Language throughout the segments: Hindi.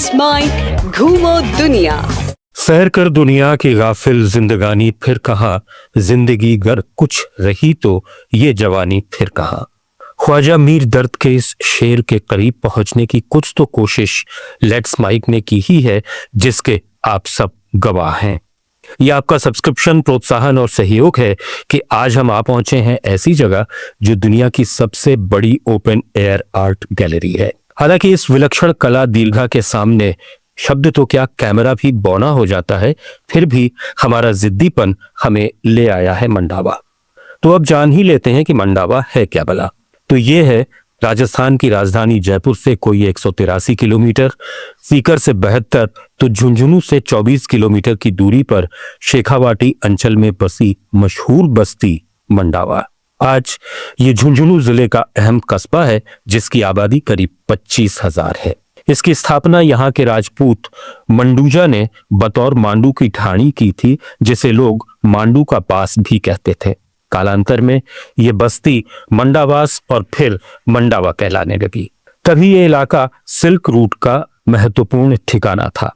लेट्स माइक घूमो दुनिया। सैर कर दुनिया की गाफिल जिंदगानी, फिर कहा जिंदगी गर कुछ रही तो ये जवानी फिर कहा। ख्वाजा मीर दर्द के इस शेर के करीब पहुंचने की कुछ तो कोशिश लेट्स माइक ने की ही है, जिसके आप सब गवाह हैं। यह आपका सब्सक्रिप्शन, प्रोत्साहन और सहयोग है कि आज हम आ पहुंचे हैं ऐसी जगह जो दुनिया की सबसे बड़ी ओपन एयर आर्ट गैलरी है। हालांकि इस विलक्षण कला दीर्घा के सामने शब्द तो क्या, कैमरा भी बौना हो जाता है, फिर भी हमारा जिद्दीपन हमें ले आया है मंडावा। तो अब जान ही लेते हैं कि मंडावा है क्या भला। तो ये है राजस्थान की राजधानी जयपुर से कोई 183 किलोमीटर, सीकर से 72 तो झुंझुनू से 24 किलोमीटर की दूरी पर शेखावाटी अंचल में बसी मशहूर बस्ती मंडावा। आज ये झुंझुनू जिले का अहम कस्बा है, जिसकी आबादी करीब 25,000 है। इसकी स्थापना यहाँ के राजपूत मंडूजा ने बतौर मांडू की ठाणी की थी, जिसे लोग मांडू का पास भी कहते थे। कालांतर में ये बस्ती मंडावास और फिर मंडावा कहलाने लगी। तभी ये इलाका सिल्क रूट का महत्वपूर्ण ठिकाना था,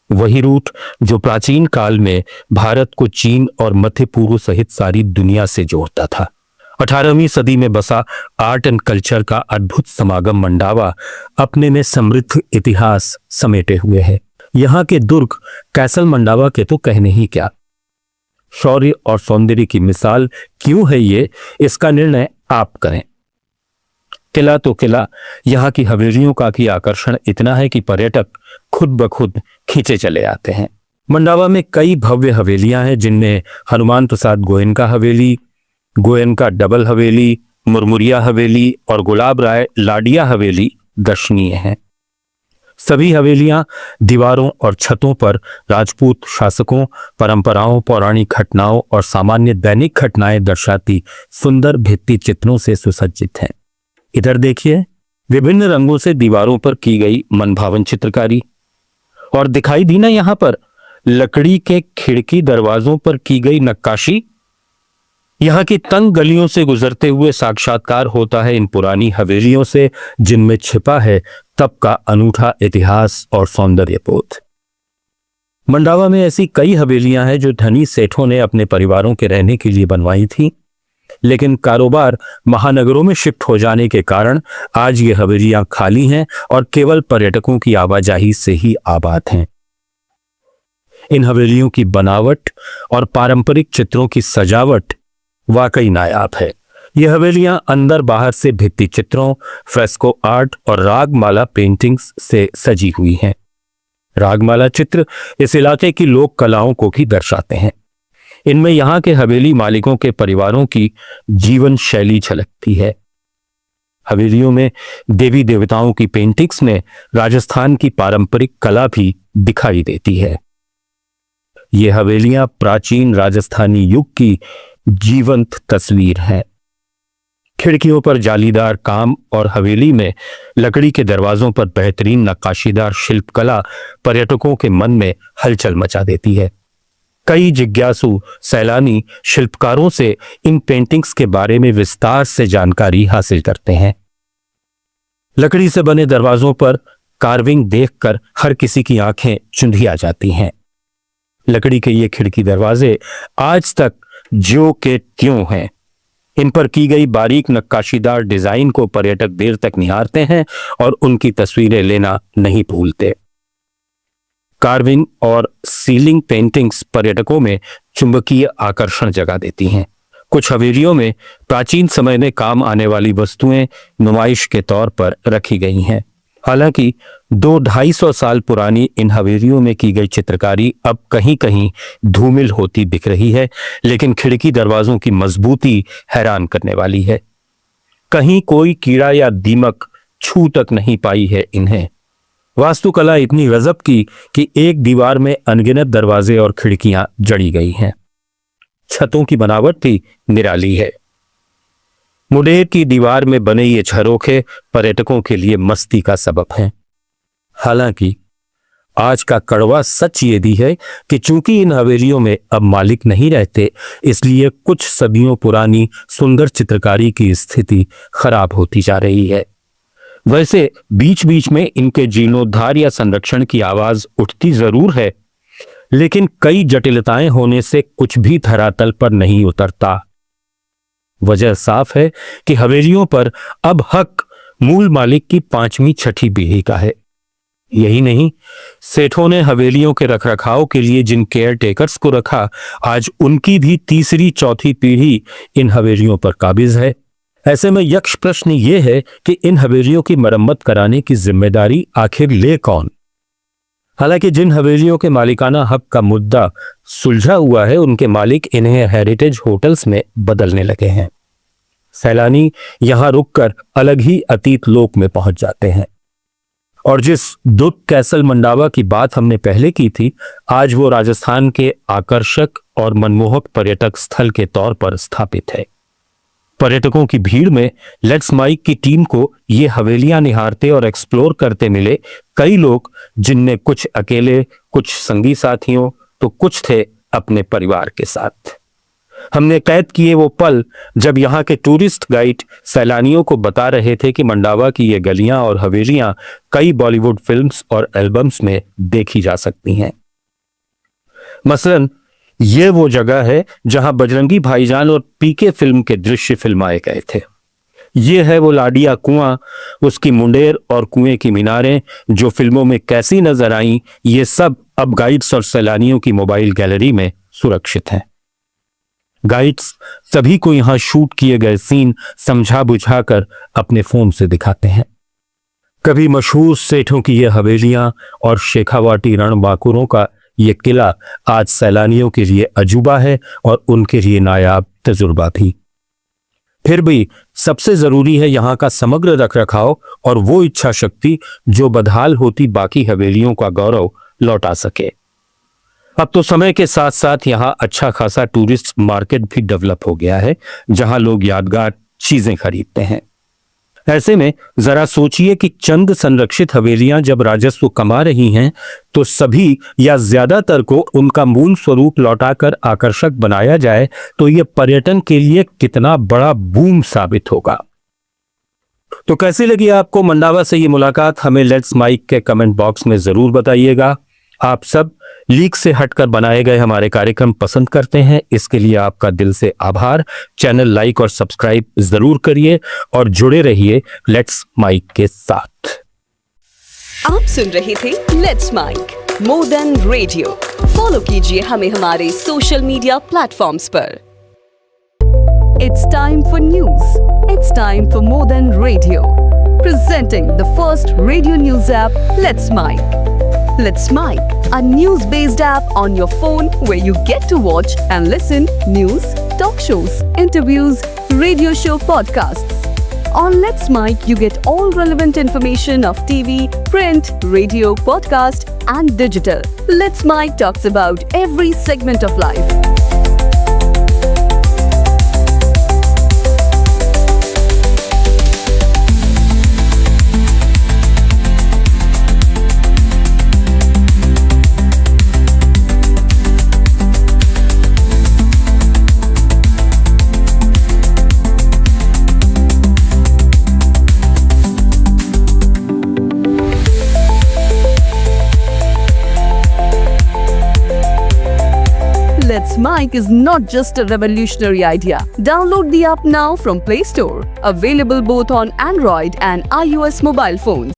वही रूट जो प्राचीन काल में भारत को चीन और मध्य पूर्व सहित सारी दुनिया से जोड़ता था। 18वीं सदी में बसा आर्ट एंड कल्चर का अद्भुत समागम मंडावा अपने में समृद्ध इतिहास समेटे हुए है। यहाँ के दुर्ग कैसल मंडावा के तो कहने ही क्या। शौर्य और सौंदर्य की मिसाल क्यों है ये, इसका निर्णय आप करें। किला तो किला, यहाँ की हवेलियों का की आकर्षण इतना है कि पर्यटक खुद ब खुद खींचे चले आते हैं। मंडावा में कई भव्य हवेलियां हैं, जिनमें हनुमान प्रसाद गोयनका हवेली, गोयनका डबल हवेली, मुरमुरिया हवेली और गुलाब राय लाडिया हवेली दर्शनीय हैं। सभी हवेलियां दीवारों और छतों पर राजपूत शासकों, परंपराओं, पौराणिक घटनाओं और सामान्य दैनिक घटनाएं दर्शाती सुंदर भित्ति चित्रों से सुसज्जित हैं। इधर देखिए, विभिन्न रंगों से दीवारों पर की गई मनभावन चित्रकारी, और दिखाई दी ना यहां पर लकड़ी के खिड़की दरवाजों पर की गई नक्काशी। यहाँ की तंग गलियों से गुजरते हुए साक्षात्कार होता है इन पुरानी हवेलियों से, जिनमें छिपा है तब का अनूठा इतिहास और सौंदर्यबोध। मंडावा में ऐसी कई हवेलियां हैं जो धनी सेठों ने अपने परिवारों के रहने के लिए बनवाई थी, लेकिन कारोबार महानगरों में शिफ्ट हो जाने के कारण आज ये हवेलियां खाली हैं और केवल पर्यटकों की आवाजाही से ही आबाद हैं। इन हवेलियों की बनावट और पारंपरिक चित्रों की सजावट वाकई नायाब है। यह हवेलियां अंदर बाहर से भित्ति चित्रों, फ्रेस्को आर्ट और रागमाला पेंटिंग्स से सजी हुई हैं। रागमाला चित्र इस इलाके की लोक कलाओं को भी दर्शाते हैं। इनमें यहाँ के हवेली मालिकों के परिवारों की जीवन शैली झलकती है। हवेलियों में देवी देवताओं की पेंटिंग्स में राजस्थान की पारंपरिक कला भी दिखाई देती है। ये हवेलियां प्राचीन राजस्थानी युग की जीवंत तस्वीर है। खिड़कियों पर जालीदार काम और हवेली में लकड़ी के दरवाजों पर बेहतरीन नक्काशीदार शिल्पकला पर्यटकों के मन में हलचल मचा देती है। कई जिज्ञासु सैलानी शिल्पकारों से इन पेंटिंग्स के बारे में विस्तार से जानकारी हासिल करते हैं। लकड़ी से बने दरवाजों पर कार्विंग देखकर हर किसी की आंखें चुंधिया जाती हैं। लकड़ी के ये खिड़की दरवाजे आज तक ज्यों के त्यों हैं। इन पर की गई बारीक नक्काशीदार डिजाइन को पर्यटक देर तक निहारते हैं और उनकी तस्वीरें लेना नहीं भूलते। कार्विंग और सीलिंग पेंटिंग्स पर्यटकों में चुंबकीय आकर्षण जगा देती हैं। कुछ हवेलियों में प्राचीन समय में काम आने वाली वस्तुएं नुमाइश के तौर पर रखी गई हैं। हालांकि 200-250 साल पुरानी इन हवेलियों में की गई चित्रकारी अब कहीं कहीं धूमिल होती दिख रही है, लेकिन खिड़की दरवाजों की मजबूती हैरान करने वाली है। कहीं कोई कीड़ा या दीमक छू तक नहीं पाई है इन्हें। वास्तुकला इतनी गजब की कि एक दीवार में अनगिनत दरवाजे और खिड़कियां जड़ी गई हैं। छतों की बनावट भी निराली है। मुडेर की दीवार में बने ये झरोखे पर्यटकों के लिए मस्ती का सबब हैं। हालांकि आज का कड़वा सच ये भी है कि चूंकि इन हवेलियों में अब मालिक नहीं रहते, इसलिए कुछ सदियों पुरानी सुंदर चित्रकारी की स्थिति खराब होती जा रही है। वैसे बीच बीच में इनके जीर्णोद्धार या संरक्षण की आवाज उठती जरूर है, लेकिन कई जटिलताएं होने से कुछ भी धरातल पर नहीं उतरता। वजह साफ है कि हवेलियों पर अब हक मूल मालिक की 5वीं 6ठी पीढ़ी का है। यही नहीं, सेठों ने हवेलियों के रखरखाव के लिए जिन केयर टेकर्स को रखा, आज उनकी भी 3री 4थी पीढ़ी इन हवेलियों पर काबिज है। ऐसे में यक्ष प्रश्न ये है कि इन हवेलियों की मरम्मत कराने की जिम्मेदारी आखिर ले कौन? हालांकि जिन हवेलियों के मालिकाना हक का मुद्दा सुलझा हुआ है, उनके मालिक इन्हें हेरिटेज होटल्स में बदलने लगे हैं। सैलानी यहां रुककर अलग ही अतीत लोक में पहुंच जाते हैं। और जिस दुर्ग कैसल मंडावा की बात हमने पहले की थी, आज वो राजस्थान के आकर्षक और मनमोहक पर्यटक स्थल के तौर पर स्थापित है। पर्यटकों की भीड़ में लेट्स माइक की टीम को ये हवेलियां निहारते और एक्सप्लोर करते मिले कई लोग, जिनमें कुछ अकेले, कुछ संगी साथियों, तो कुछ थे अपने परिवार के साथ। हमने कैद किए वो पल जब यहाँ के टूरिस्ट गाइड सैलानियों को बता रहे थे कि मंडावा की ये गलियां और हवेलियां कई बॉलीवुड फिल्म्स और एल्बम्स में देखी जा सकती हैं। मसलन ये वो जगह है जहां बजरंगी भाईजान और पीके फिल्म के दृश्य फिल्माए गए थे। ये है वो लाडिया कुआं, उसकी मुंडेर और कुएं की मीनारें जो फिल्मों में कैसी नजर आईं, ये सब अब गाइड्स और सैलानियों की मोबाइल गैलरी में सुरक्षित हैं। गाइड्स सभी को यहां शूट किए गए सीन समझा बुझाकर अपने फोन से दिखाते हैं। कभी मशहूर सेठों की ये हवेलियां और शेखावाटी रणबांकुरों का ये किला आज सैलानियों के लिए अजूबा है और उनके लिए नायाब तजुर्बा भी। फिर भी सबसे जरूरी है यहाँ का समग्र रखरखाव और वो इच्छा शक्ति जो बदहाल होती बाकी हवेलियों का गौरव लौटा सके। अब तो समय के साथ साथ यहाँ अच्छा खासा टूरिस्ट मार्केट भी डेवलप हो गया है, जहां लोग यादगार चीजें खरीदते हैं। ऐसे में जरा सोचिए कि चंद संरक्षित हवेलियां जब राजस्व कमा रही हैं, तो सभी या ज्यादातर को उनका मूल स्वरूप लौटाकर आकर्षक बनाया जाए तो यह पर्यटन के लिए कितना बड़ा बूम साबित होगा। तो कैसी लगी आपको मंडावा से ये मुलाकात? हमें लेट्स माइक के कमेंट बॉक्स में जरूर बताइएगा। आप सब लीक से हटकर बनाए गए हमारे कार्यक्रम पसंद करते हैं, इसके लिए आपका दिल से आभार। चैनल लाइक और सब्सक्राइब जरूर करिए और जुड़े रहिए लेट्स माइक के साथ। आप सुन रहे थे let's Mike more than radio. Follow कीजिए हमें हमारे सोशल मीडिया प्लेटफॉर्म्स पर। It's time for news. It's time for more than radio, presenting the first radio news app let's Mike. Let's Mike, a news-based app on your phone where you get to watch and listen news, talk shows, interviews, radio show podcasts. On Let's Mike, you get all relevant information of TV, print, radio, podcast and digital. Let's Mike talks about every segment of life. Let's Mike is not just a revolutionary idea. Download the app now from Play Store. Available both on Android and iOS mobile phones.